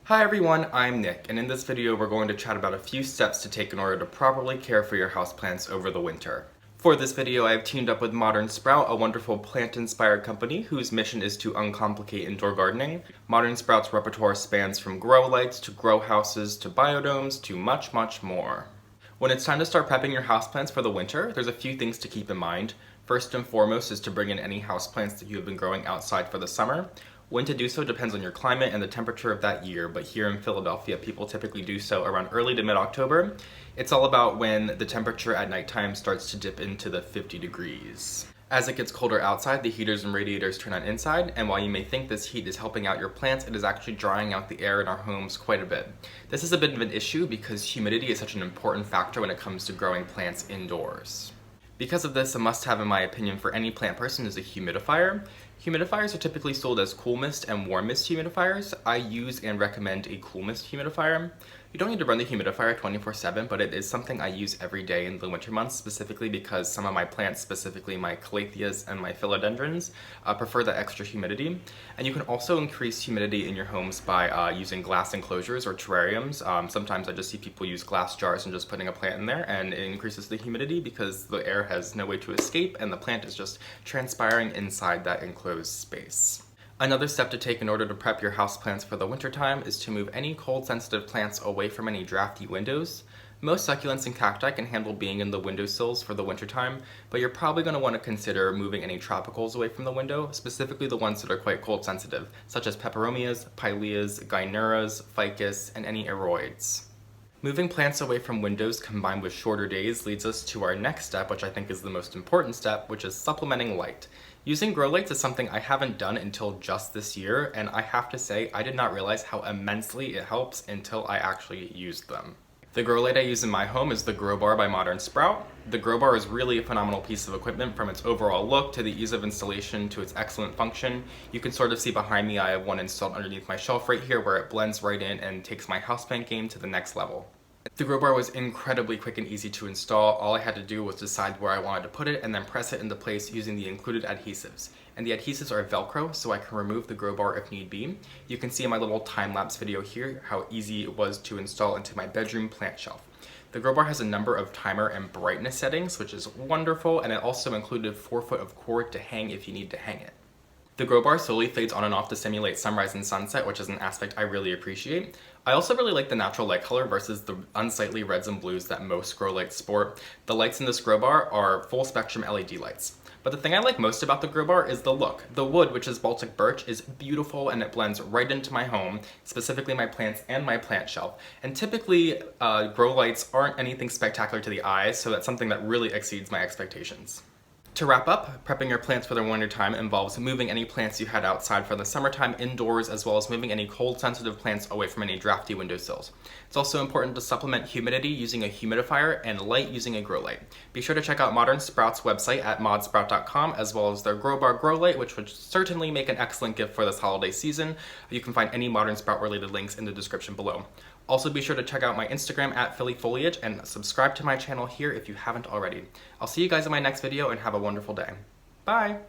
Hi everyone, I'm Nick, and in this video we're going to chat about a few steps to take in order to properly care for your houseplants over the winter. For this video, I have teamed up with Modern Sprout, a wonderful plant-inspired company whose mission is to uncomplicate indoor gardening. Modern Sprout's repertoire spans from grow lights to grow houses to biodomes to much, much more. When it's time to start prepping your houseplants for the winter, there's a few things to keep in mind. First and foremost is to bring in any houseplants that you have been growing outside for the summer. When to do so depends on your climate and the temperature of that year, but here in Philadelphia, people typically do so around early to mid-October. It's all about when the temperature at nighttime starts to dip into the 50 degrees. As it gets colder outside, the heaters and radiators turn on inside, and while you may think this heat is helping out your plants, it is actually drying out the air in our homes quite a bit. This is a bit of an issue because humidity is such an important factor when it comes to growing plants indoors. Because of this, a must-have in my opinion for any plant person is a humidifier. Humidifiers are typically sold as cool mist and warm mist humidifiers. I use and recommend a cool mist humidifier. You don't need to run the humidifier 24/7, but it is something I use every day in the winter months, specifically because some of my plants, specifically my calatheas and my philodendrons, prefer that extra humidity. And you can also increase humidity in your homes by using glass enclosures or terrariums. Sometimes I just see people use glass jars and just putting a plant in there, and it increases the humidity because the air has no way to escape and the plant is just transpiring inside that enclosed space. Another step to take in order to prep your houseplants for the wintertime is to move any cold-sensitive plants away from any drafty windows. Most succulents and cacti can handle being in the windowsills for the wintertime, but you're probably going to want to consider moving any tropicals away from the window, specifically the ones that are quite cold-sensitive, such as peperomias, pileas, gynuras, ficus, and any aroids. Moving plants away from windows combined with shorter days leads us to our next step, which I think is the most important step, which is supplementing light. Using grow lights is something I haven't done until just this year, and I have to say I did not realize how immensely it helps until I actually used them. The grow light I use in my home is the Grow Bar by Modern Sprout. The Grow Bar is really a phenomenal piece of equipment, from its overall look to the ease of installation to its excellent function. You can sort of see behind me I have one installed underneath my shelf right here where it blends right in and takes my houseplant game to the next level. The Grow Bar was incredibly quick and easy to install. All I had to do was decide where I wanted to put it and then press it into place using the included adhesives. And the adhesives are Velcro, so I can remove the Grow Bar if need be. You can see in my little time-lapse video here how easy it was to install into my bedroom plant shelf. The Grow Bar has a number of timer and brightness settings, which is wonderful, and it also included 4 foot of cord to hang if you need to hang it. The Grow Bar slowly fades on and off to simulate sunrise and sunset, which is an aspect I really appreciate. I also really like the natural light color versus the unsightly reds and blues that most grow lights sport. The lights in this Grow Bar are full spectrum LED lights. But the thing I like most about the Grow Bar is the look. The wood, which is Baltic birch, is beautiful and it blends right into my home, specifically my plants and my plant shelf. And typically, grow lights aren't anything spectacular to the eye, so that's something that really exceeds my expectations. To wrap up, prepping your plants for the winter time involves moving any plants you had outside for the summertime indoors, as well as moving any cold-sensitive plants away from any drafty windowsills. It's also important to supplement humidity using a humidifier and light using a grow light. Be sure to check out Modern Sprout's website at modsprout.com, as well as their Grow Bar grow light, which would certainly make an excellent gift for this holiday season. You can find any Modern Sprout related links in the description below. Also be sure to check out my Instagram at PhillyFoliage and subscribe to my channel here if you haven't already. I'll see you guys in my next video and have a wonderful day. Bye!